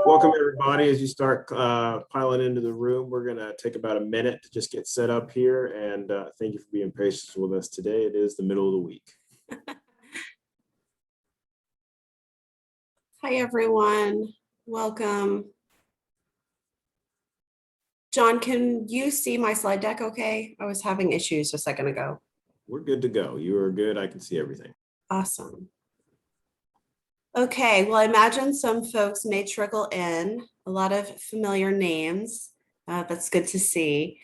Welcome everybody. As you start piling into the room, we're going to take about a minute to just get set up here, and thank you for being patient with us today. It is the middle of the week. Hi everyone, welcome. John, can you see my slide deck okay? I was having issues a second ago. We're good to go. You are good. I can see everything. Awesome. Okay, well, I imagine some folks may trickle in, a lot of familiar names. That's good to see.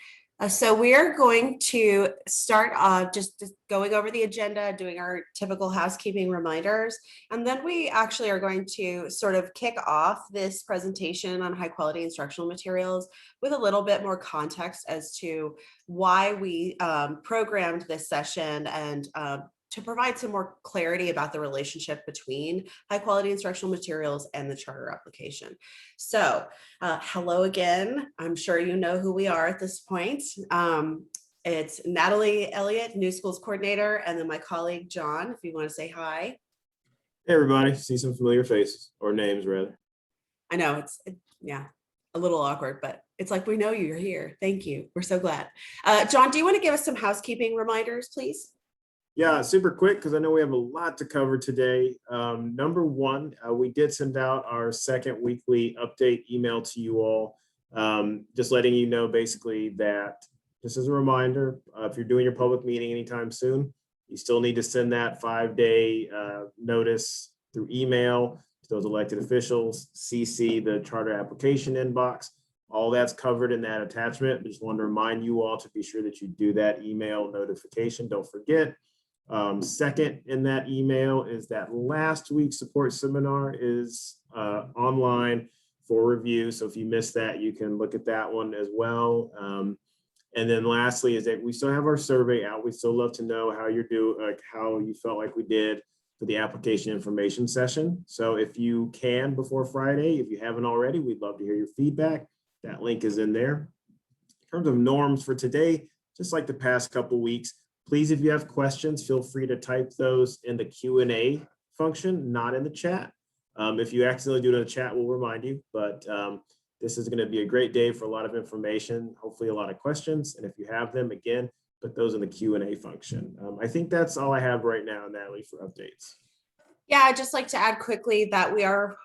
So we are going to start just going over the agenda, doing our typical housekeeping reminders, and then we actually are going to sort of kick off this presentation on high quality instructional materials with a little bit more context as to why we programmed this session and to provide some more clarity about the relationship between high quality instructional materials and the charter application. So hello again. I'm sure you know who we are at this point. It's Natalie Elliott, New Schools Coordinator, and then my colleague, John, if you want to say hi. Hey everybody, see some familiar faces, or names rather. I know, yeah, a little awkward, but it's like, we know you're here. Thank you. We're so glad. John, do you want to give us some housekeeping reminders, please? Yeah, super quick, because I know we have a lot to cover today. Number one, we did send out our second weekly update email to you all, just letting you know basically that, just as a reminder, if you're doing your public meeting anytime soon, you still need to send that 5-day notice through email to those elected officials, CC the charter application inbox. All that's covered in that attachment. Just want to remind you all to be sure that you do that email notification. Don't forget. Second in that email is that last week's support seminar is online for review. So if you missed that, you can look at that one as well. And then lastly is that we still have our survey out. We still love to know how you're doing, like how you felt like we did for the application information session. So if you can before Friday, if you haven't already, we'd love to hear your feedback. That link is in there. In terms of norms for today, just like the past couple weeks, please, if you have questions, feel free to type those in the Q&A function, not in the chat. If you accidentally do it in the chat, we'll remind you, but this is going to be a great day for a lot of information, hopefully a lot of questions. And if you have them, again, put those in the Q&A function. I think that's all I have right now, Natalie, for updates. Yeah, I'd just like to add quickly that we are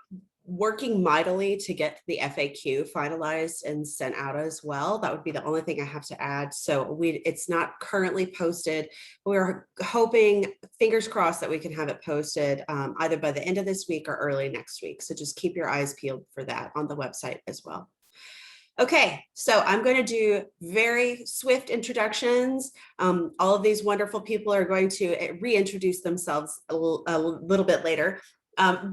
working mightily to get the FAQ finalized and sent out as well. That would be the only thing I have to add. So it's not currently posted. We're hoping, fingers crossed, that we can have it posted either by the end of this week or early next week. So just keep your eyes peeled for that on the website as well. Okay, so I'm going to do very swift introductions. All of these wonderful people are going to reintroduce themselves a little bit later.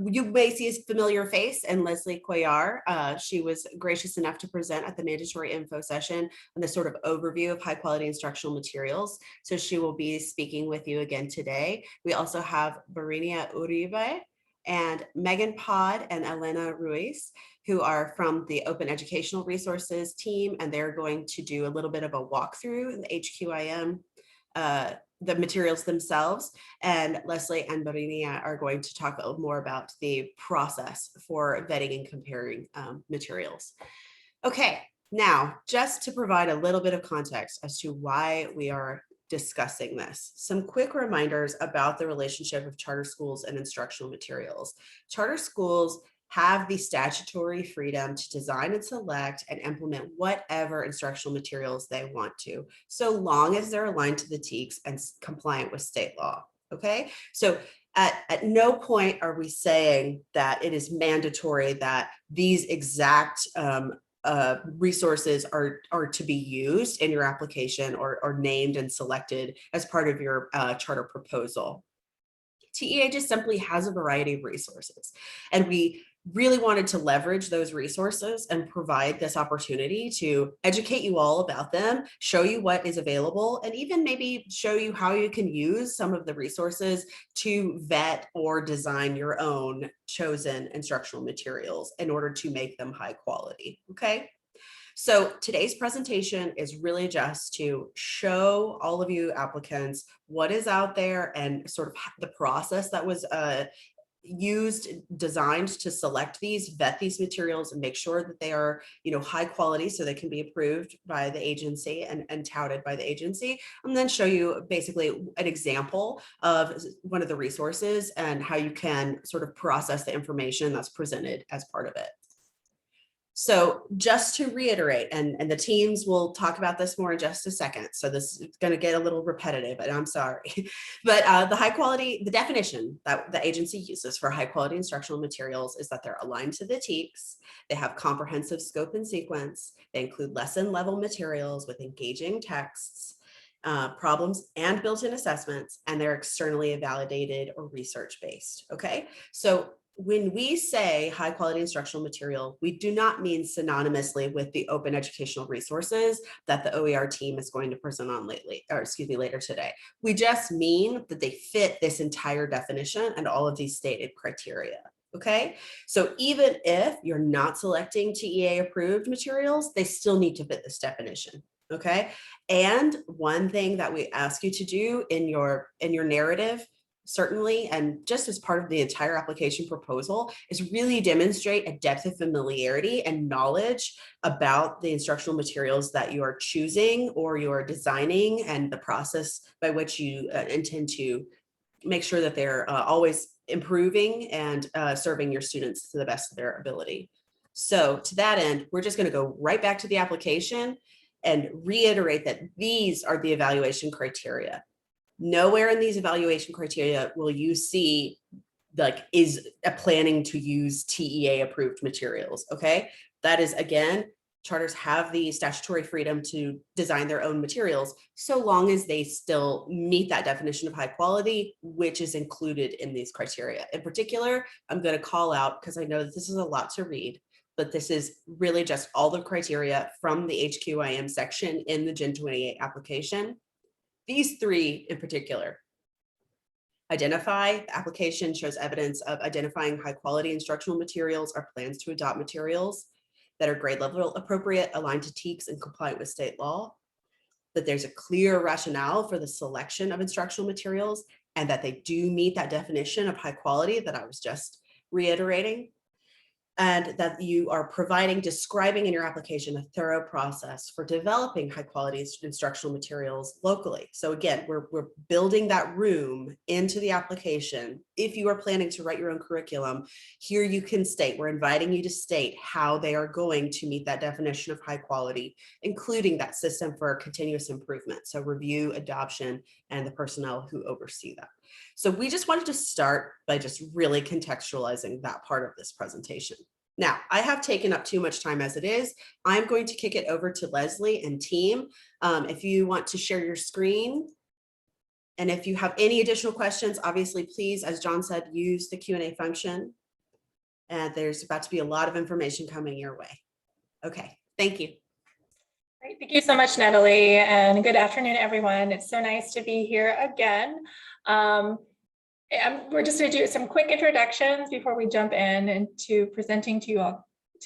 You may see a familiar face in Leslie Cuellar. She was gracious enough to present at the mandatory info session on this sort of overview of high quality instructional materials. So she will be speaking with you again today. We also have Barinia Uribe and Megan Pod and Elena Ruiz, who are from the Open Educational Resources team, and they're going to do a little bit of a walkthrough in the HQIM, the materials themselves, and Leslie and Barinia are going to talk a little more about the process for vetting and comparing materials. Okay, now just to provide a little bit of context as to why we are discussing this, some quick reminders about the relationship of charter schools and instructional materials. Charter schools have the statutory freedom to design and select and implement whatever instructional materials they want to, so long as they're aligned to the TEKS and compliant with state law. Okay, so at no point are we saying that it is mandatory that these exact resources are to be used in your application or named and selected as part of your charter proposal. TEA just simply has a variety of resources, and we really wanted to leverage those resources and provide this opportunity to educate you all about them, show you what is available, and even maybe show you how you can use some of the resources to vet or design your own chosen instructional materials in order to make them high quality. Okay. So today's presentation is really just to show all of you applicants what is out there and sort of the process that was designed to select these, vet these materials, and make sure that they are, high quality so they can be approved by the agency and touted by the agency. And then show you basically an example of one of the resources and how you can sort of process the information that's presented as part of it. So just to reiterate, and the teams will talk about this more in just a second, so this is going to get a little repetitive, and I'm sorry, but the definition that the agency uses for high quality instructional materials is that they're aligned to the TEKS, they have comprehensive scope and sequence, they include lesson level materials with engaging texts, problems and built-in assessments, and they're externally validated or research-based, okay? So when we say high quality instructional material, we do not mean synonymously with the open educational resources that the OER team is going to present on later today. We just mean that they fit this entire definition and all of these stated criteria. Okay, so even if you're not selecting TEA approved materials, they still need to fit this definition. Okay, and one thing that we ask you to do in your narrative, certainly, and just as part of the entire application proposal, is really demonstrate a depth of familiarity and knowledge about the instructional materials that you are choosing or you are designing, and the process by which you intend to make sure that they're always improving and serving your students to the best of their ability. So to that end, we're just going to go right back to the application and reiterate that these are the evaluation criteria. Nowhere in these evaluation criteria will you see is planning to use TEA approved materials. Okay, that is, again, charters have the statutory freedom to design their own materials so long as they still meet that definition of high quality, which is included in these criteria. In particular, I'm going to call out, because I know that this is a lot to read, but this is really just all the criteria from the HQIM section in the Gen 28 application. These three in particular: identify, the application shows evidence of identifying high quality instructional materials or plans to adopt materials that are grade level appropriate, aligned to TEKS and compliant with state law, that there's a clear rationale for the selection of instructional materials, and that they do meet that definition of high quality that I was just reiterating, and that you are describing in your application a thorough process for developing high quality instructional materials locally. So again, we're building that room into the application. If you are planning to write your own curriculum, here you can state, we're inviting you to state how they are going to meet that definition of high quality, including that system for continuous improvement. So review, adoption, and the personnel who oversee that. So we just wanted to start by just really contextualizing that part of this presentation. Now, I have taken up too much time as it is. I'm going to kick it over to Leslie and team. If you want to share your screen, and if you have any additional questions, obviously, please, as John said, use the Q&A function. And there's about to be a lot of information coming your way. Okay, thank you. Great. Thank you so much, Natalie, and good afternoon, everyone. It's so nice to be here again. We're just going to do some quick introductions before we jump into presenting to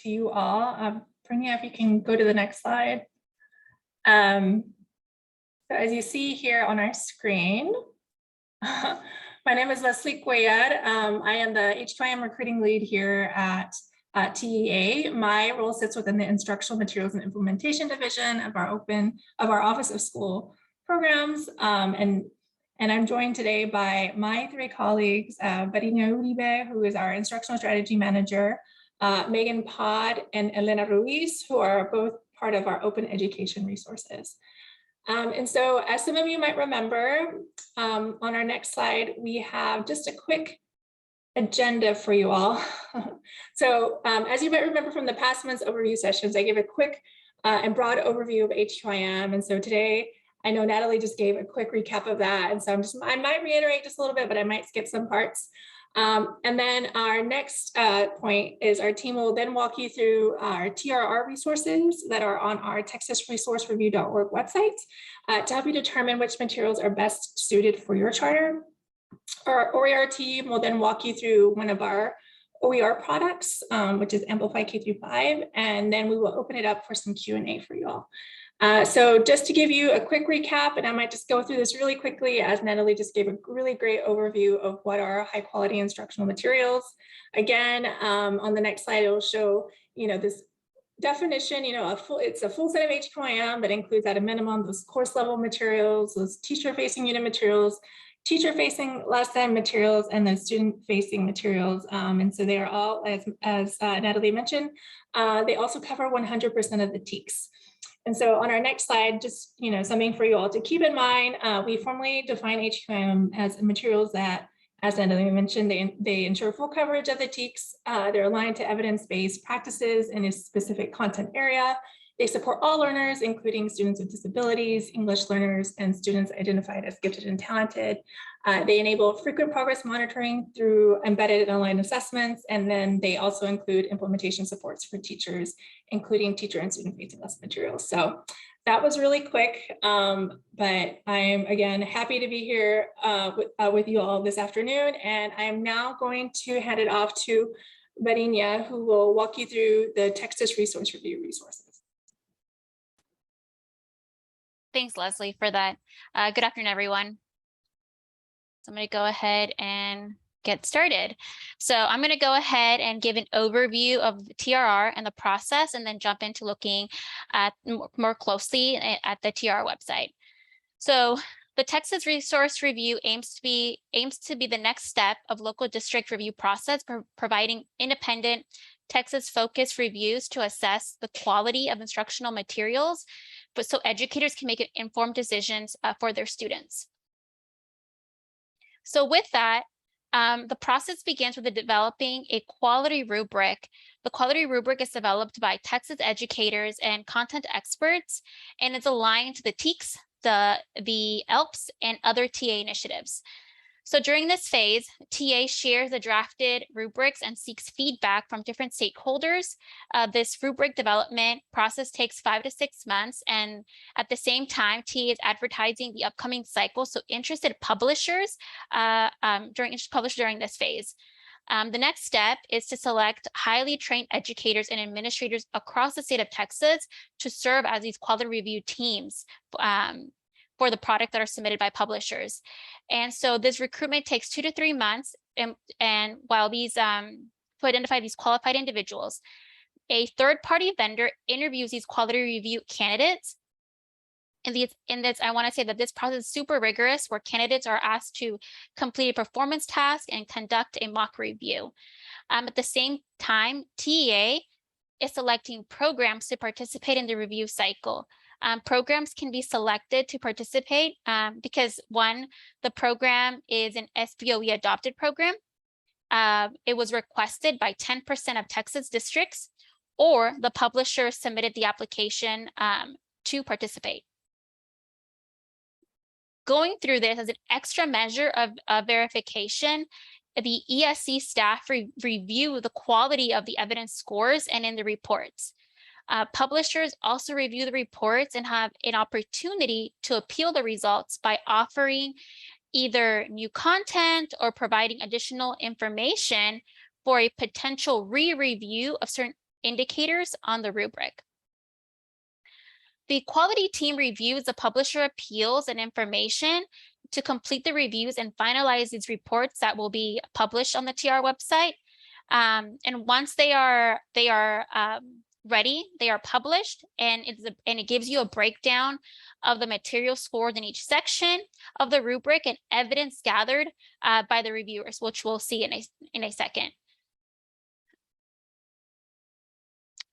you all. Brinia, if you can go to the next slide. So as you see here on our screen, my name is Leslie Cuellar. I am the HQIM recruiting lead here at TEA. My role sits within the Instructional Materials and Implementation Division of our Office of School Programs. And I'm joined today by my three colleagues, Barina Uribe, who is our Instructional Strategy Manager, Megan Pod, and Elena Ruiz, who are both part of our Open Education Resources. And so, as some of you might remember, on our next slide, we have just a quick agenda for you all. So, as you might remember from the past month's overview sessions, I gave a quick and broad overview of HQIM. And so today, I know Natalie just gave a quick recap of that. And so I might reiterate just a little bit, but I might skip some parts. And then our next point is our team will then walk you through our TRR resources that are on our texasresourcereview.org website to help you determine which materials are best suited for your charter. Our OER team will then walk you through one of our OER products, which is Amplify K-5, and then we will open it up for some Q&A for you all. So just to give you a quick recap, and I might just go through this really quickly, as Natalie just gave a really great overview of what are high quality instructional materials. Again, on the next slide, it will show, this definition, it's a full set of HQIM that includes at a minimum those course level materials, those teacher facing unit materials, teacher facing lesson materials, and then student facing materials. And so they are all, as Natalie mentioned, they also cover 100% of the TEKS. And so on our next slide, just something for you all to keep in mind, we formally define HQIM as materials that, as Natalie mentioned, they ensure full coverage of the TEKS. They're aligned to evidence-based practices in a specific content area. They support all learners, including students with disabilities, English learners, and students identified as gifted and talented. They enable frequent progress monitoring through embedded and aligned assessments, and then they also include implementation supports for teachers, including teacher and student-facing lesson materials. So that was really quick, but I'm, again, happy to be here with you all this afternoon, and I'm now going to hand it off to Varinia, who will walk you through the Texas Resource Review resources. Thanks, Leslie, for that. Good afternoon, everyone. So I'm going to go ahead and get started. So I'm going to go ahead and give an overview of the TRR and the process, and then jump into looking at more closely at the TRR website. So the Texas Resource Review aims to be the next step of local district review process, providing independent Texas-focused reviews to assess the quality of instructional materials, but so educators can make informed decisions for their students. So with that, the process begins with developing a quality rubric. The quality rubric is developed by Texas educators and content experts, and is aligned to the TEKS, the ELPS, and other TA initiatives. So during this phase, TA shares the drafted rubrics and seeks feedback from different stakeholders. This rubric development process takes 5 to 6 months, and at the same time, TA is advertising the upcoming cycle, so interested publishers during this phase. The next step is to select highly trained educators and administrators across the state of Texas to serve as these quality review teams for the product that are submitted by publishers. And so this recruitment takes 2 to 3 months, and while these to identify these qualified individuals, a third-party vendor interviews these quality review candidates. In this, I want to say that this process is super rigorous, where candidates are asked to complete a performance task and conduct a mock review. At the same time, TEA is selecting programs to participate in the review cycle. Programs can be selected to participate because, one, the program is an SBOE adopted program. It was requested by 10% of Texas districts, or the publisher submitted the application to participate. Going through this as an extra measure of verification, the ESC staff review the quality of the evidence scores and in the reports. Publishers also review the reports and have an opportunity to appeal the results by offering either new content or providing additional information for a potential re-review of certain indicators on the rubric. The quality team reviews the publisher appeals and information to complete the reviews and finalize these reports that will be published on the TRR website. And once they are ready, they are published, and it gives you a breakdown of the material scored in each section of the rubric and evidence gathered by the reviewers, which we'll see in a second.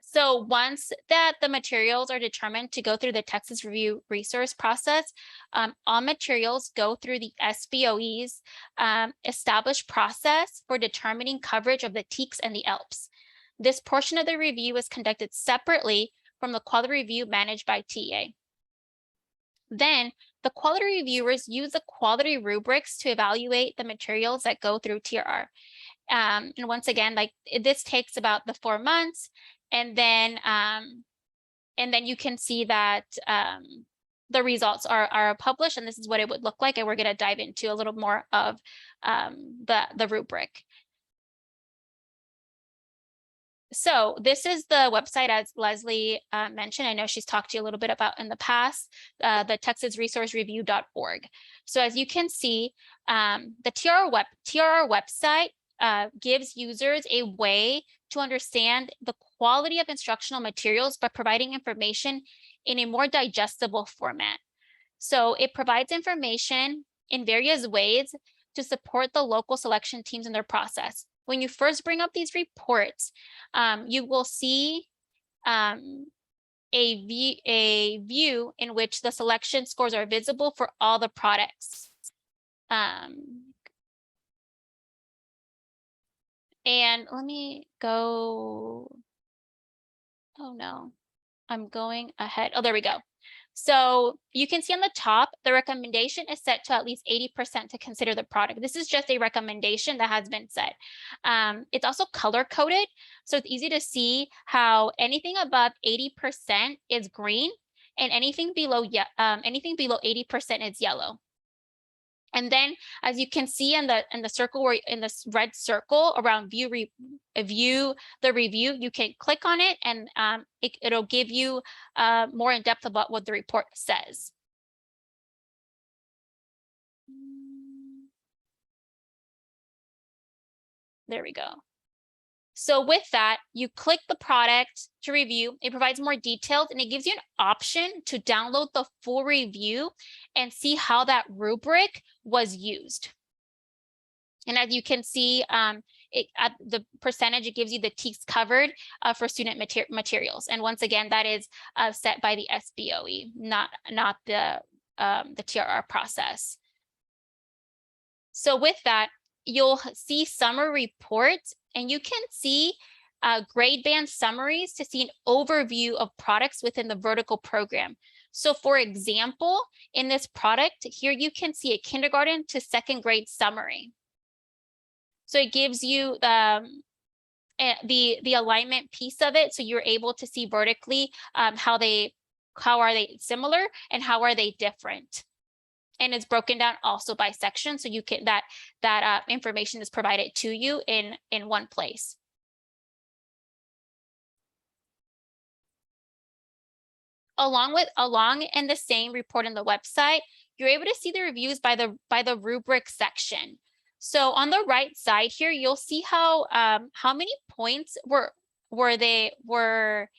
So once that the materials are determined to go through the Texas Review Resource process, all materials go through the SBOE's established process for determining coverage of the TEKS and the ELPS. This portion of the review is conducted separately from the quality review managed by TA. Then the quality reviewers use the quality rubrics to evaluate the materials that go through TRR. And once again, this takes about the 4 months, and then you can see that the results are published, and this is what it would look like. And we're going to dive into a little more of the rubric. So this is the website, as Leslie mentioned. I know she's talked to you a little bit about in the past, the texasresourcereview.org. So as you can see, the TRR website gives users a way to understand the quality of instructional materials by providing information in a more digestible format. So it provides information in various ways to support the local selection teams in their process. When you first bring up these reports, you will see a view in which the selection scores are visible for all the products. And let me go. Oh no, I'm going ahead. Oh, there we go. So you can see on the top, the recommendation is set to at least 80% to consider the product. This is just a recommendation that has been set. It's also color coded, so it's easy to see how anything above 80% is green and anything below 80% is yellow. And then, as you can see in the circle, where in this red circle around view the review, you can click on it, and it'll give you more in depth about what the report says. There we go. So with that, you click the product to review. It provides more details, and it gives you an option to download the full review and see how that rubric was used. And as you can see, at the percentage, it gives you the TEKS covered for student materials. And once again, that is set by the SBOE, not the TRR process. So with that, you'll see summary reports, and you can see grade band summaries to see an overview of products within the vertical program. So for example, in this product here, you can see a kindergarten to second grade summary. So it gives you the alignment piece of it, so you're able to see vertically how are they similar and how are they different. And it's broken down also by section, so you can that information is provided to you in one place. Along in the same report in the website, you're able to see the reviews by the rubric section. So on the right side here, you'll see how many points were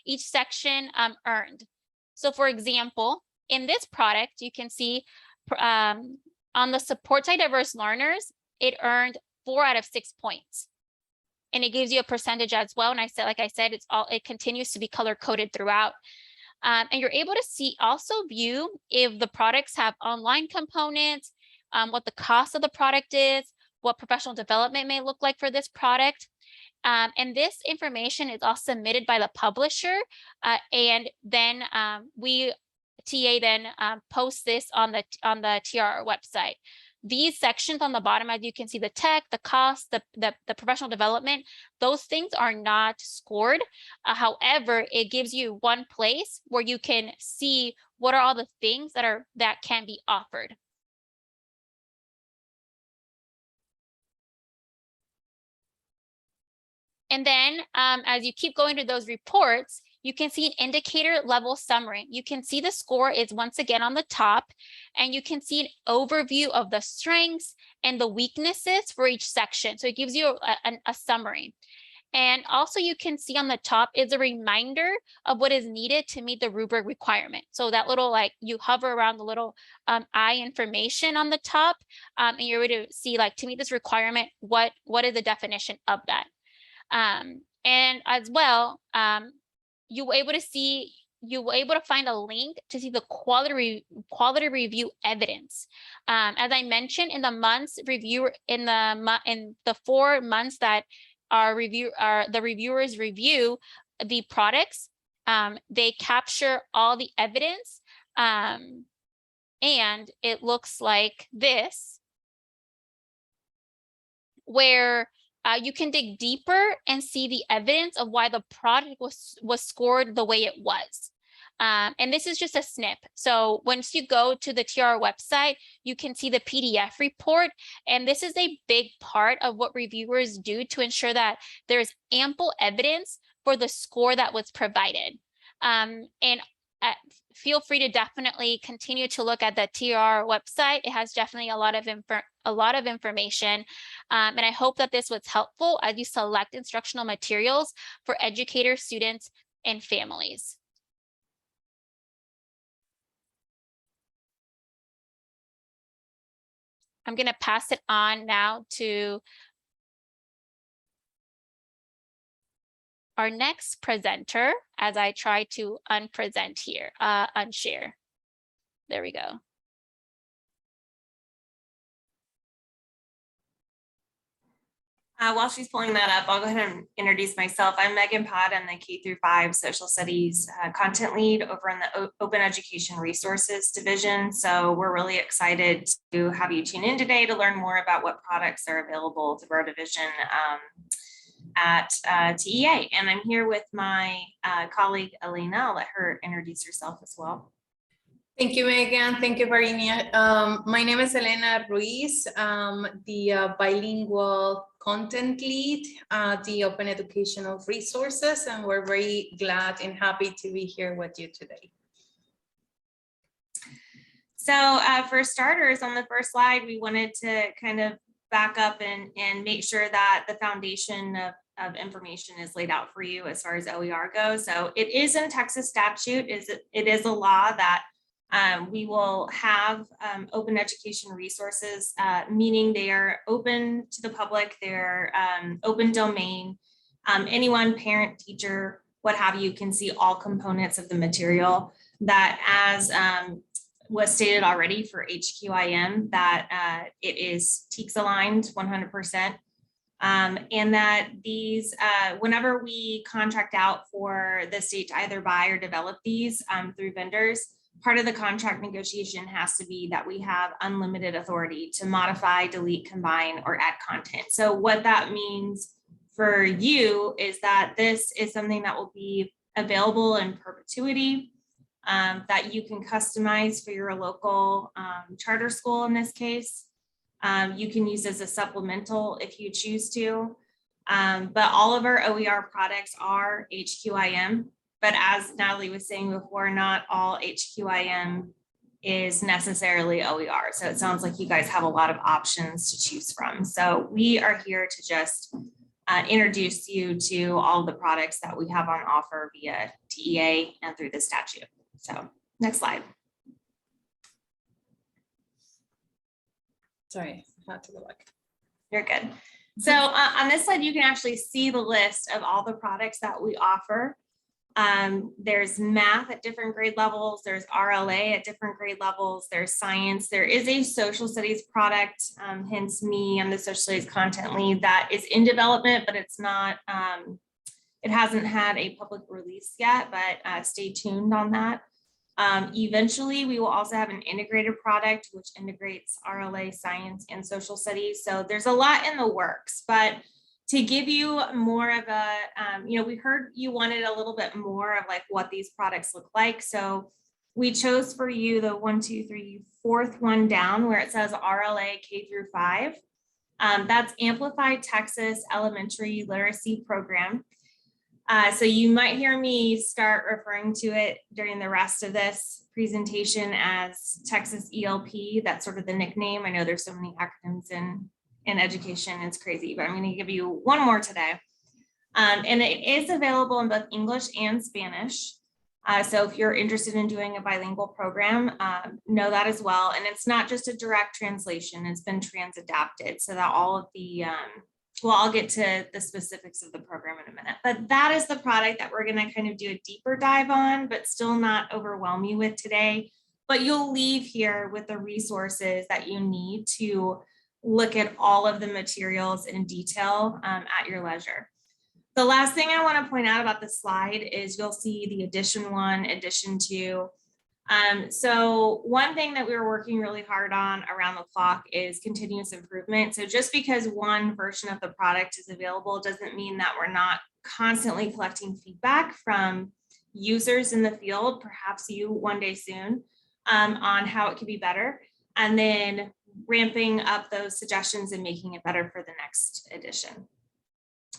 each section earned. So for example, in this product, you can see on the support side diverse learners, it earned 4 out of 6 points. And it gives you a percentage as well. And like I said, it continues to be color coded throughout. And you're able to also view if the products have online components, what the cost of the product is, what professional development may look like for this product. And this information is all submitted by the publisher. And then TA then posts this on the TRR website. These sections on the bottom, as you can see, the tech, the cost, the professional development, those things are not scored. However, it gives you one place where you can see what are all the things that can be offered. And then as you keep going to those reports, you can see an indicator level summary. You can see the score is once again on the top, and you can see an overview of the strengths and the weaknesses for each section. So it gives you a summary. And also you can see on the top is a reminder of what is needed to meet the rubric requirement. So that little, you hover around the little I information on the top, and you're able to see, to meet this requirement, what is the definition of that. And as well, you were able to find a link to see the quality review evidence. As I mentioned, in the 4 months that the reviewers review the products, they capture all the evidence, and it looks like this, where you can dig deeper and see the evidence of why the product was scored the way it was. And this is just a snip. So once you go to the TRR website, you can see the PDF report. And this is a big part of what reviewers do to ensure that there's ample evidence for the score that was provided. And feel free to definitely continue to look at the TRR website. It has definitely a lot of information. And I hope that this was helpful as you select instructional materials for educators, students, and families. I'm going to pass it on now to our next presenter as I try to unpresent here, unshare. There we go. While she's pulling that up, I'll go ahead and introduce myself. I'm Megan Pod. I'm the K-5 Social Studies content lead over in the Open Education Resources Division. So we're really excited to have you tune in today to learn more about what products are available through our division at TEA. And I'm here with my colleague, Elena. I'll let her introduce herself as well. Thank you, Megan. Thank you, Varinia. My name is Elena Ruiz, the bilingual content lead at the Open Educational Resources, and we're very glad and happy to be here with you today. So for starters, on the first slide, we wanted to kind of back up and make sure that the foundation of information is laid out for you as far as OER goes. So it is in Texas statute. It is a law that we will have open education resources, meaning they are open to the public, they're open domain. Anyone, parent, teacher, what have you, can see all components of the material that, as was stated already for HQIM, that it is TEKS aligned 100%. And that these, whenever we contract out for the state to either buy or develop these through vendors, part of the contract negotiation has to be that we have unlimited authority to modify, delete, combine, or add content. So what that means for you is that this is something that will be available in perpetuity, that you can customize for your local charter school in this case. You can use as a supplemental if you choose to, but all of our OER products are HQIM. But as Natalie was saying before, not all HQIM is necessarily OER. So it sounds like you guys have a lot of options to choose from. So we are here to just introduce you to all of the products that we have on offer via TEA and through the statute. So next slide. Sorry, I had to go back. You're good. So on this slide, you can actually see the list of all the products that we offer. There's math at different grade levels, there's RLA at different grade levels, there's science, there is a social studies product, hence me, I'm the social studies content lead, that is in development, but it's not, it hasn't had a public release yet, but stay tuned on that. Eventually, we will also have an integrated product which integrates RLA, science, and social studies. So there's a lot in the works, but to give you more of a, we heard you wanted a little bit more of like what these products look like. So we chose for you the 1, 2, 3, 4th one down where it says RLA K-5. That's Amplified Texas Elementary Literacy Program. So you might hear me start referring to it during the rest of this presentation as Texas ELP. That's sort of the nickname. I know there's so many acronyms in education, it's crazy, but I'm going to give you one more today. And it is available in both English and Spanish. So if you're interested in doing a bilingual program, know that as well. And it's not just a direct translation, it's been trans-adapted so that all of the, well, I'll get to the specifics of the program in a minute, but that is the product that we're going to kind of do a deeper dive on, but still not overwhelm you with today. But you'll leave here with the resources that you need to look at all of the materials in detail at your leisure. The last thing I want to point out about this slide is you'll see the edition 1, edition 2. So one thing that we were working really hard on around the clock is continuous improvement. So just because one version of the product is available doesn't mean that we're not constantly collecting feedback from users in the field, perhaps you one day soon, on how it could be better. And then ramping up those suggestions and making it better for the next edition.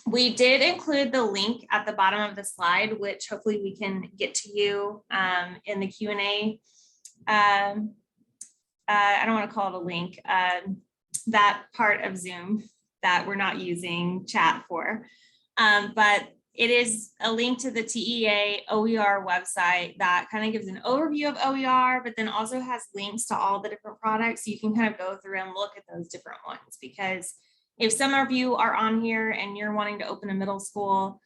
We did include the link at the bottom of the slide, which hopefully we can get to you in the Q&A. I don't want to call it a link, that part of Zoom that we're not using chat for. But it is a link to the TEA OER website that kind of gives an overview of OER, but then also has links to all the different products. So you can kind of go through and look at those different ones, because if some of you are on here and you're wanting to open a middle school,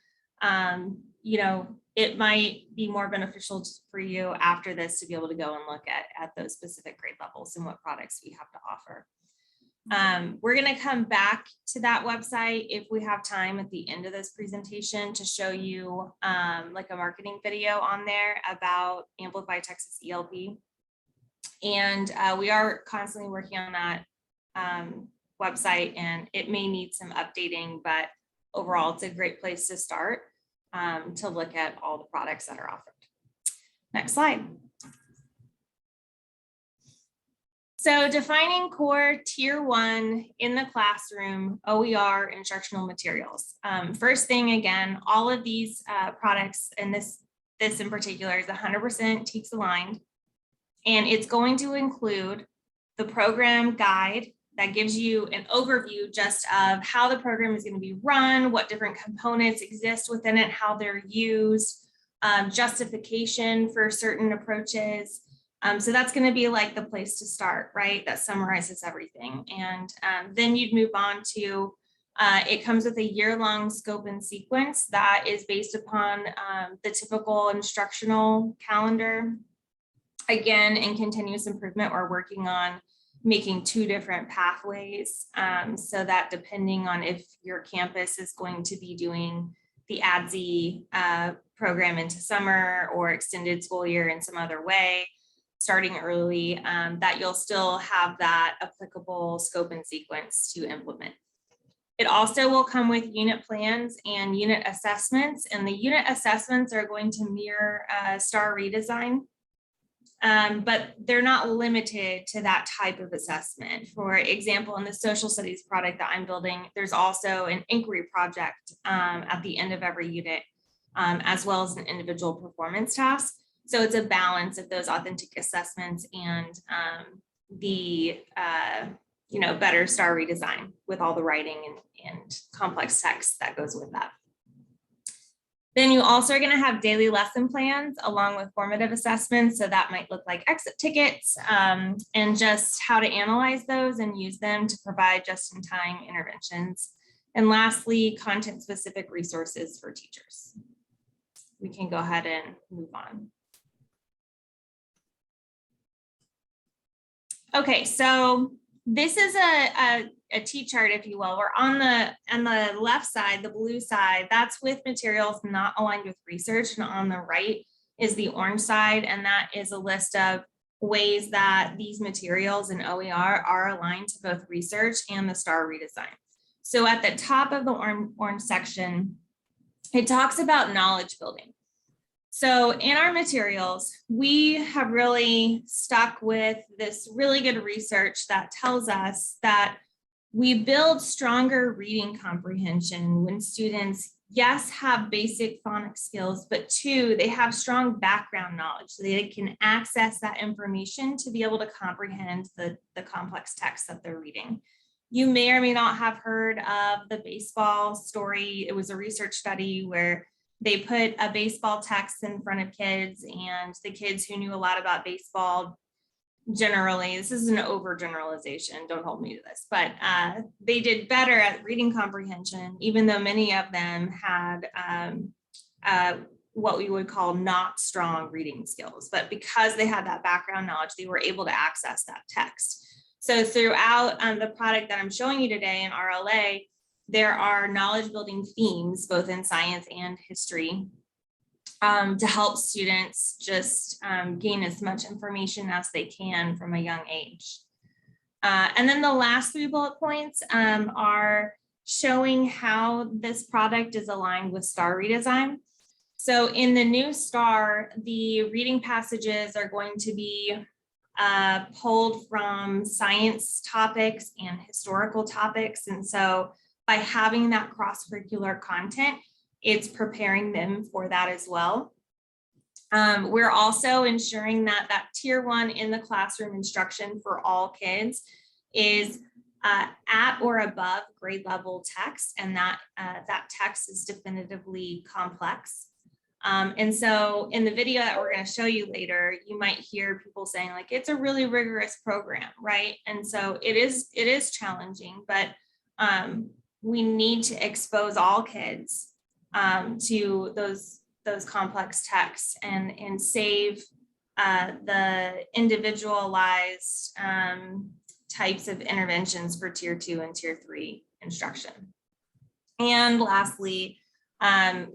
you know, it might be more beneficial for you after this to be able to go and look at those specific grade levels and what products we have to offer. We're going to come back to that website if we have time at the end of this presentation to show you like a marketing video on there about Amplify Texas ELP. And we are constantly working on that website, and it may need some updating, but overall it's a great place to start to look at all the products that are offered. Next slide. So defining core tier 1 in the classroom OER instructional materials. First thing, again, all of these products, and this in particular is 100% TEKS aligned, and it's going to include the program guide that gives you an overview just of how the program is going to be run, what different components exist within it, how they're used, justification for certain approaches. So that's going to be like the place to start, right? That summarizes everything. And then you'd move on to, it comes with a year-long scope and sequence that is based upon the typical instructional calendar. Again, in continuous improvement, we're working on making 2 different pathways so that depending on if your campus is going to be doing the ADSI program into summer or extended school year in some other way, starting early, that you'll still have that applicable scope and sequence to implement. It also will come with unit plans and unit assessments, and the unit assessments are going to mirror STAAR Redesign, but they're not limited to that type of assessment. For example, in the social studies product that I'm building, there's also an inquiry project at the end of every unit, as well as an individual performance task. So it's a balance of those authentic assessments and the better STAAR Redesign with all the writing and complex text that goes with that. Then you also are going to have daily lesson plans along with formative assessments. So that might look like exit tickets and just how to analyze those and use them to provide just-in-time interventions. And lastly, content-specific resources for teachers. We can go ahead and move on. Okay, so this is a T-chart, if you will. We're on the left side, the blue side, that's with materials not aligned with research, and on the right is the orange side, and that is a list of ways that these materials in OER are aligned to both research and the STAAR Redesign. So at the top of the orange section, it talks about knowledge building. So in our materials, we have really stuck with this really good research that tells us that we build stronger reading comprehension when students, yes, have basic phonics skills, but 2, they have strong background knowledge. So they can access that information to be able to comprehend the complex text that they're reading. You may or may not have heard of the baseball story. It was a research study where they put a baseball text in front of kids, and the kids who knew a lot about baseball generally, this is an overgeneralization, don't hold me to this, but they did better at reading comprehension, even though many of them had what we would call not strong reading skills. But because they had that background knowledge, they were able to access that text. So throughout the product that I'm showing you today in RLA, there are knowledge building themes, both in science and history, to help students just gain as much information as they can from a young age. And then the last 3 bullet points are showing how this product is aligned with STAAR Redesign. So in the new STAAR, the reading passages are going to be pulled from science topics and historical topics. And so by having that cross-curricular content, it's preparing them for that as well. We're also ensuring that that tier 1 in the classroom instruction for all kids is at or above grade level text, and that text is definitively complex. And so in the video that we're going to show you later, you might hear people saying like, it's a really rigorous program, right? And so it is challenging, but we need to expose all kids to those complex texts and save the individualized types of interventions for tier 2 and tier 3 instruction. And lastly,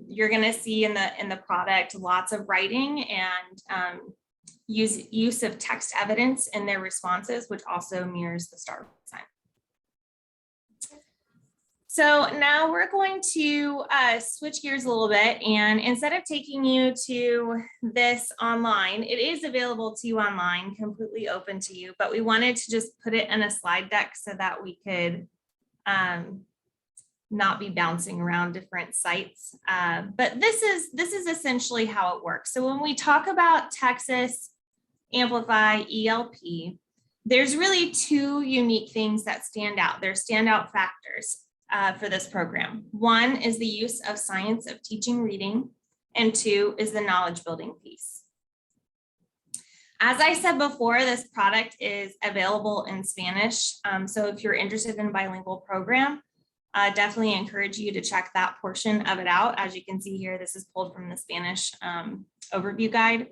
you're going to see in the product lots of writing and use of text evidence in their responses, which also mirrors the STAAR design. So now we're going to switch gears a little bit, and instead of taking you to this online, it is available to you online, completely open to you, but we wanted to just put it in a slide deck so that we could not be bouncing around different sites. But this is essentially how it works. So when we talk about Texas Amplify ELP, there's really 2 unique things that stand out. They're standout factors for this program. 1 is the use of science of teaching reading, and 2 is the knowledge building piece. As I said before, this product is available in Spanish. So if you're interested in a bilingual program, definitely encourage you to check that portion of it out. As you can see here, this is pulled from the Spanish overview guide,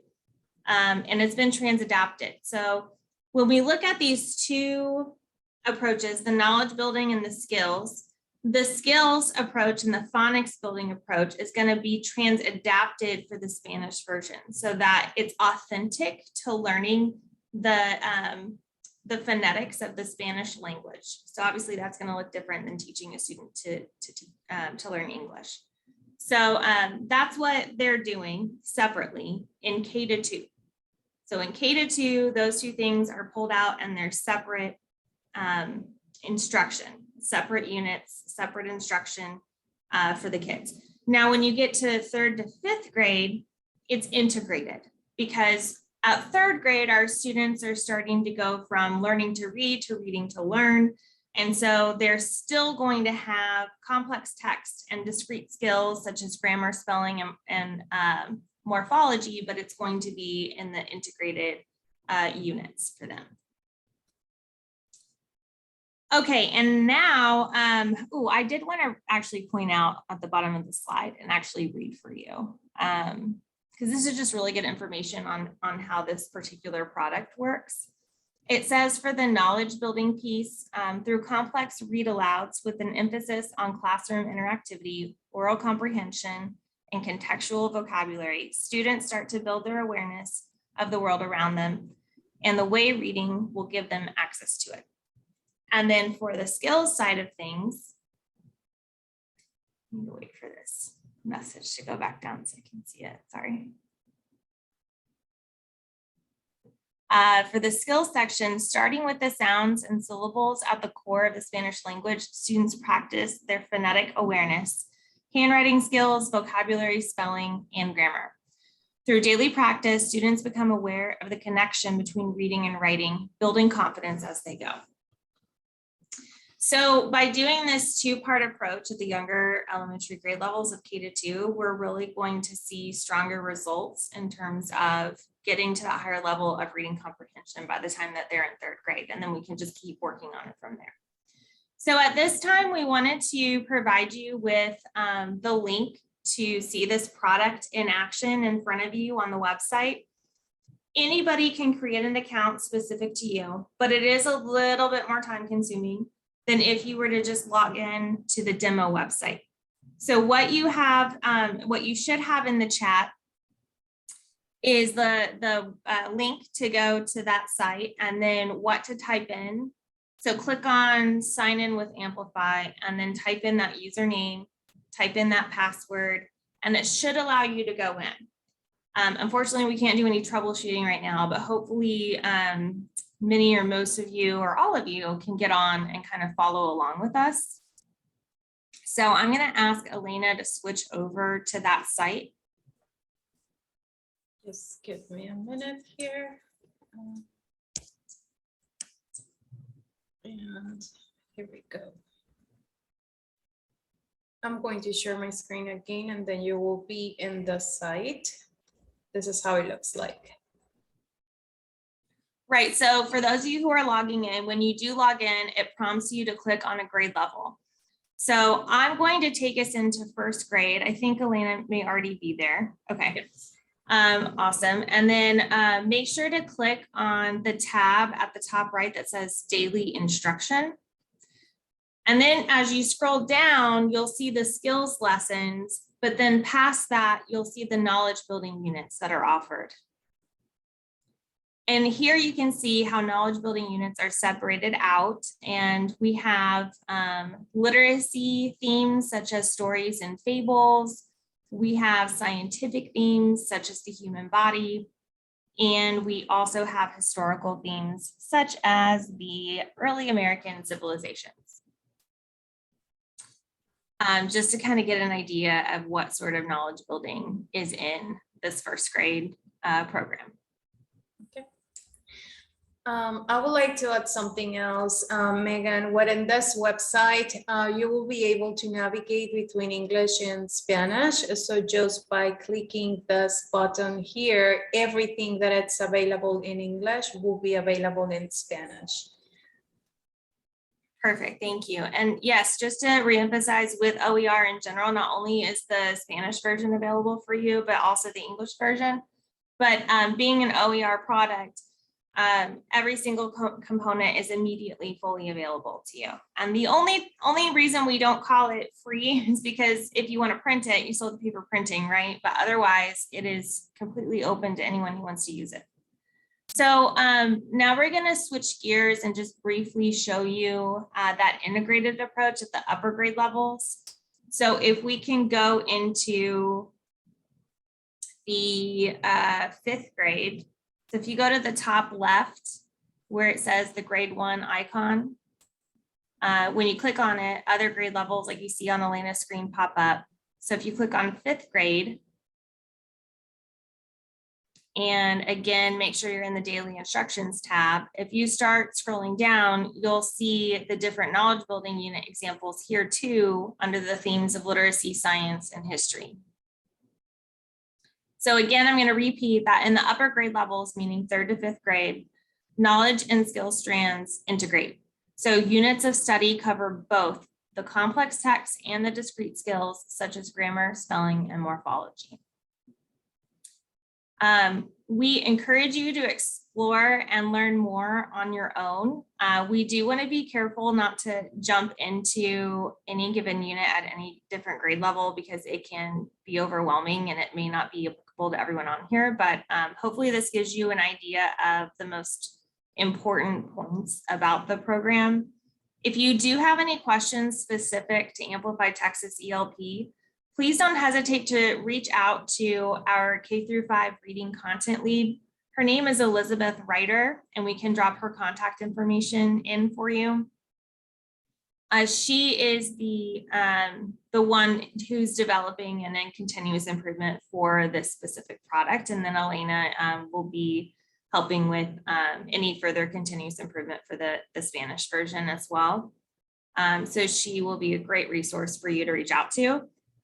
and it's been trans-adapted. So when we look at these 2 approaches, the knowledge building and the skills approach and the phonics building approach is going to be trans-adapted for the Spanish version so that it's authentic to learning the phonetics of the Spanish language. So obviously that's going to look different than teaching a student to learn English. So that's what they're doing separately in K-2. So in K-2, those 2 things are pulled out and they're separate instruction, separate units, separate instruction for the kids. Now, when you get to 3rd to 5th grade, it's integrated because at 3rd grade, our students are starting to go from learning to read to reading to learn. And so they're still going to have complex text and discrete skills such as grammar, spelling, and morphology, but it's going to be in the integrated units for them. Okay, and now, I did want to actually point out at the bottom of the slide and actually read for you, because this is just really good information on how this particular product works. It says for the knowledge building piece, through complex read alouds with an emphasis on classroom interactivity, oral comprehension, and contextual vocabulary, students start to build their awareness of the world around them, and the way reading will give them access to it. And then for the skills side of things, I need to wait for this message to go back down so I can see it, sorry. For the skills section, starting with the sounds and syllables at the core of the Spanish language, students practice their phonetic awareness, handwriting skills, vocabulary, spelling, and grammar. Through daily practice, students become aware of the connection between reading and writing, building confidence as they go. So by doing this 2-part approach at the younger elementary grade levels of K-2, we're really going to see stronger results in terms of getting to that higher level of reading comprehension by the time that they're in 3rd grade. And then we can just keep working on it from there. So at this time, we wanted to provide you with the link to see this product in action in front of you on the website. Anybody can create an account specific to you, but it is a little bit more time consuming than if you were to just log in to the demo website. So what you have, what you should have in the chat is the link to go to that site and then what to type in. So click on sign in with Amplify and then type in that username, type in that password, and it should allow you to go in. Unfortunately, we can't do any troubleshooting right now, but hopefully many or most of you or all of you can get on and kind of follow along with us. So I'm going to ask Elena to switch over to that site. Just give me a minute here. And here we go. I'm going to share my screen again, and then you will be in the site. This is how it looks like. Right, so for those of you who are logging in, when you do log in, it prompts you to click on a grade level. So I'm going to take us into first grade. I think Elena may already be there. Okay. Awesome. And then make sure to click on the tab at the top right that says daily instruction. And then as you scroll down, you'll see the skills lessons, but then past that, you'll see the knowledge building units that are offered. And here you can see how knowledge building units are separated out. And we have literacy themes such as stories and fables. We have scientific themes such as the human body. And we also have historical themes such as the early American civilizations. Just to kind of get an idea of what sort of knowledge building is in this first grade program. Okay. I would like to add something else, Megan. What in this website, you will be able to navigate between English and Spanish. So just by clicking this button here, everything that it's available in English will be available in Spanish. Perfect, thank you. And yes, just to reemphasize with OER in general, not only is the Spanish version available for you, but also the English version. But being an OER product, every single component is immediately fully available to you. And the only reason we don't call it free is because if you want to print it, you still have the paper printing, right? But otherwise, it is completely open to anyone who wants to use it. So now we're going to switch gears and just briefly show you that integrated approach at the upper grade levels. So if we can go into the 5th grade, so if you go to the top left where it says the grade 1 icon, when you click on it, other grade levels like you see on Elena's screen pop up. So if you click on 5th grade, and again, make sure you're in the daily instructions tab. If you start scrolling down, you'll see the different knowledge building unit examples here too, under the themes of literacy, science, and history. So again, I'm going to repeat that in the upper grade levels, meaning 3rd to 5th grade, knowledge and skill strands integrate. So units of study cover both the complex text and the discrete skills, such as grammar, spelling, and morphology. We encourage you to explore and learn more on your own. We do want to be careful not to jump into any given unit at any different grade level because it can be overwhelming and it may not be applicable to everyone on here, but hopefully this gives you an idea of the most important points about the program. If you do have any questions specific to Amplify Texas ELP, please don't hesitate to reach out to our K-5 reading content lead. Her name is Elizabeth Ryder, and we can drop her contact information in for you. She is the one who's developing and in continuous improvement for this specific product. And then Elena will be helping with any further continuous improvement for the Spanish version as well. So she will be a great resource for you to reach out to.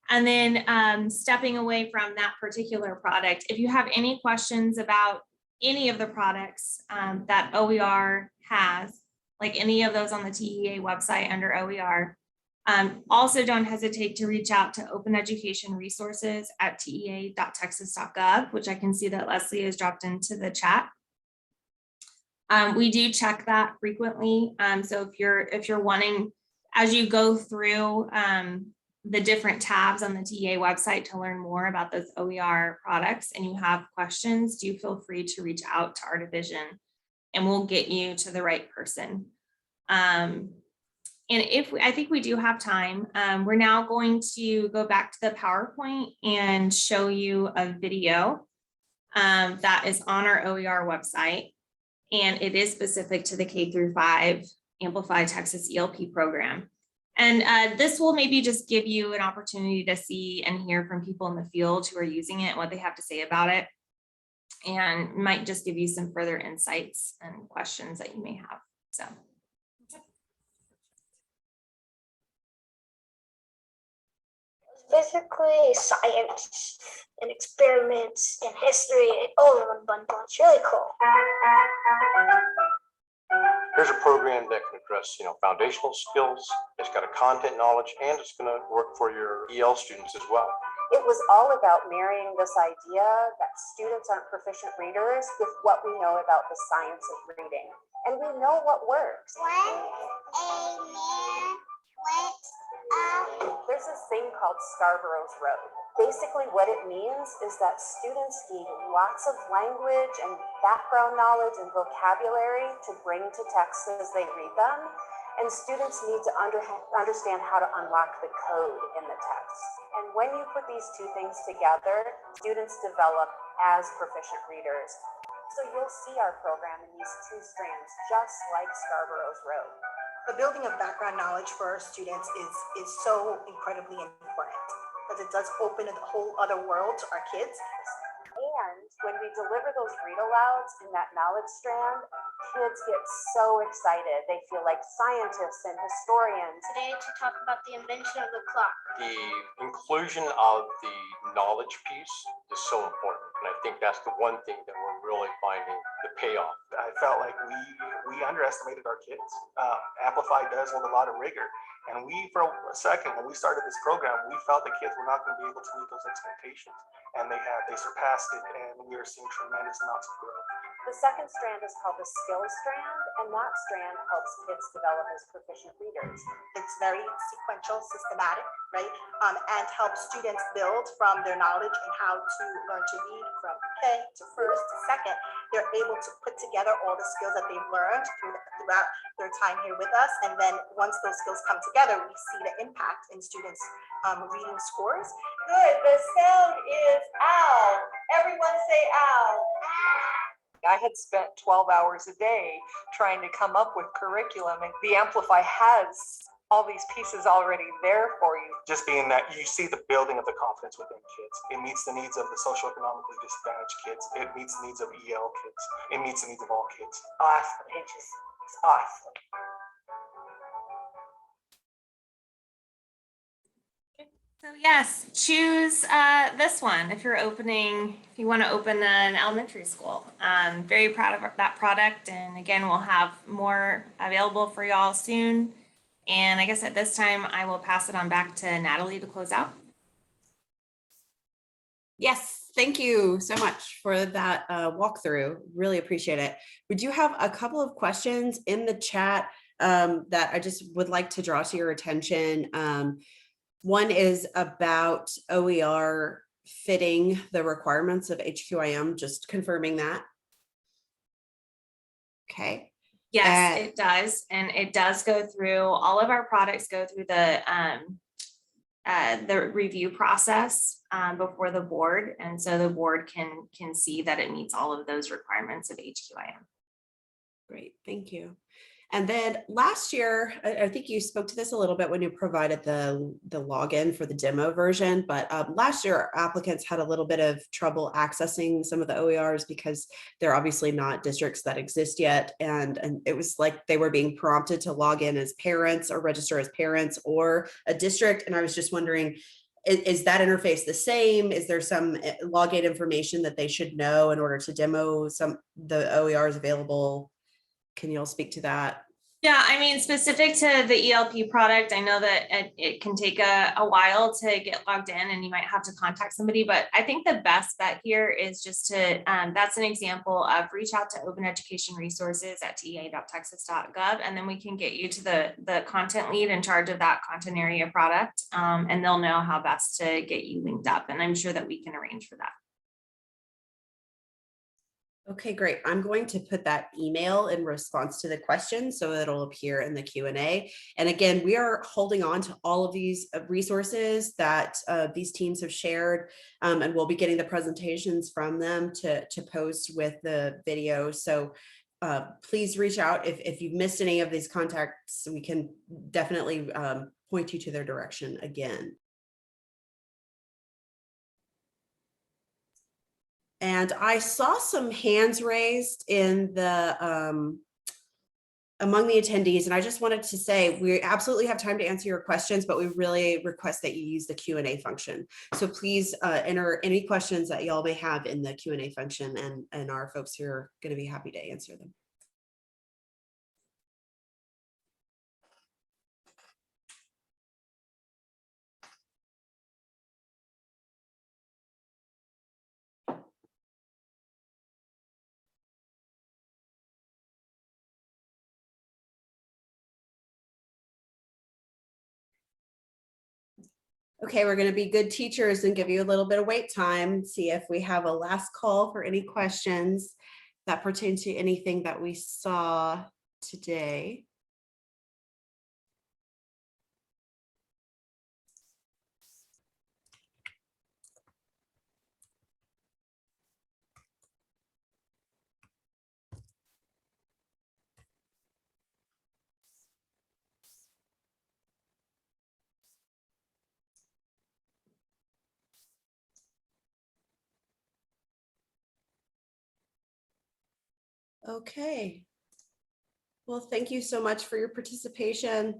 And then stepping away from that particular product, if you have any questions about any of the products that OER has, like any of those on the TEA website under OER, also don't hesitate to reach out to Open Education Resources at tea.texas.gov, which I can see that Leslie has dropped into the chat. We do check that frequently. So if you're wanting, as you go through the different tabs on the TEA website to learn more about those OER products and you have questions, do feel free to reach out to our division and we'll get you to the right person. And I think we do have time, we're now going to go back to the PowerPoint and show you a video that is on our OER website. And it is specific to the K-5 Amplify Texas ELP program. And this will maybe just give you an opportunity to see and hear from people in the field who are using it, what they have to say about it, and might just give you some further insights and questions that you may have. So. Basically science and experiments and history and all in one bundle. It's really cool. Here's a program that can address, foundational skills. It's got a content knowledge, and it's going to work for your EL students as well. It was all about marrying this idea that students aren't proficient readers with what we know about the science of reading. And we know what works. There's this thing called Scarborough's Road. Basically what it means is that students need lots of language and background knowledge and vocabulary to bring to texts as they read them. And students need to understand how to unlock the code in the text. And when you put these two things together, students develop as proficient readers. So you'll see our program in these two strands, just like Scarborough's Road. The building of background knowledge for our students is so incredibly important because it does open a whole other world to our kids. And when we deliver those read alouds in that knowledge strand, kids get so excited. They feel like scientists and historians. Today to talk about the invention of the clock. The inclusion of the knowledge piece is so important. And I think that's the one thing that we're really finding the payoff. I felt like we underestimated our kids. Amplify does with a lot of rigor. And for a second, when we started this program, we felt the kids were not going to be able to meet those expectations. And they surpassed it, and we are seeing tremendous amounts of growth. The second strand is called the skills strand, and that strand helps kids develop as proficient readers. It's very sequential, systematic, right? And helps students build from their knowledge and how to learn to read from K to first to second. They're able to put together all the skills that they've learned throughout their time here with us. And then once those skills come together, we see the impact in students' reading scores. Good, the sound is ow. Everyone say ow. I had spent 12 hours a day trying to come up with curriculum, and the Amplify has all these pieces already there for you. Just being that you see the building of the confidence within kids. It meets the needs of the socioeconomically disadvantaged kids. It meets the needs of EL kids. It meets the needs of all kids. Awesome. It's awesome. So yes, choose this one if you want to open an elementary school. Very proud of that product. And again, we'll have more available for y'all soon. And I guess at this time, I will pass it on back to Natalie to close out. Yes, thank you so much for that walkthrough. Really appreciate it. We do have a couple of questions in the chat that I just would like to draw to your attention. One is about OER fitting the requirements of HQIM, just confirming that. Okay. Yes, it does. And it does go through, all of our products go through the review process before the board. And so the board can see that it meets all of those requirements of HQIM. Great, thank you. And then last year, I think you spoke to this a little bit when you provided the login for the demo version, but last year applicants had a little bit of trouble accessing some of the OERs because they're obviously not districts that exist yet. And it was like they were being prompted to log in as parents or register as parents or a district. And I was just wondering, is that interface the same? Is there some login information that they should know in order to demo the OERs available? Can you all speak to that? Yeah, I mean, specific to the ELP product, I know that it can take a while to get logged in and you might have to contact somebody, but I think the best bet here is just to, that's an example of reach out to Open Education Resources at tea.texas.gov, and then we can get you to the content lead in charge of that content area product, and they'll know how best to get you linked up, and I'm sure that we can arrange for that. Okay, great. I'm going to put that email in response to the question so it'll appear in the Q&A. And again, we are holding on to all of these resources that these teams have shared, and we'll be getting the presentations from them to post with the video. So please reach out if you've missed any of these contacts. We can definitely point you to their direction again. And I saw some hands raised in the among the attendees, and I just wanted to say we absolutely have time to answer your questions, but we really request that you use the Q&A function. So please enter any questions that y'all may have in the Q&A function, and our folks here are going to be happy to answer them. Okay, we're going to be good teachers and give you a little bit of wait time, see if we have a last call for any questions that pertain to anything that we saw today. Okay. Well, thank you so much for your participation.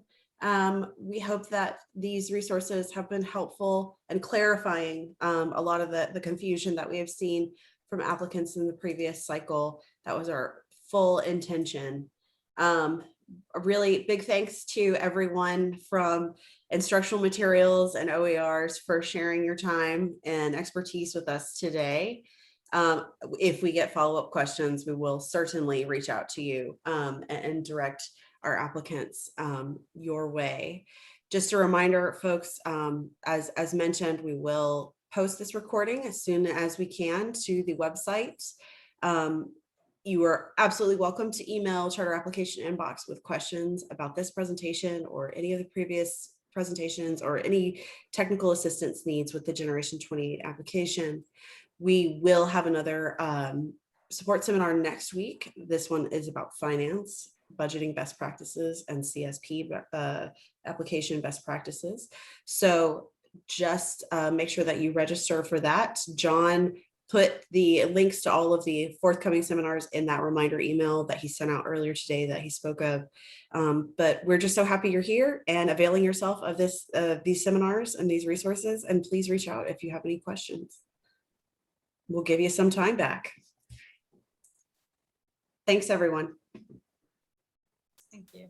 We hope that these resources have been helpful and clarifying a lot of the confusion that we have seen from applicants in the previous cycle. That was our full intention. A really big thanks to everyone from Instructional Materials and OERs for sharing your time and expertise with us today. If we get follow-up questions, we will certainly reach out to you and direct our applicants your way. Just a reminder, folks, as mentioned, we will post this recording as soon as we can to the website. You are absolutely welcome to email Charter Application Inbox with questions about this presentation or any of the previous presentations or any technical assistance needs with the Generation 28 application. We will have another support seminar next week. This one is about finance, budgeting best practices, and CSP application best practices. So just make sure that you register for that. John put the links to all of the forthcoming seminars in that reminder email that he sent out earlier today that he spoke of. But we're just so happy you're here and availing yourself of these seminars and these resources. And please reach out if you have any questions. We'll give you some time back. Thanks, everyone. Thank you.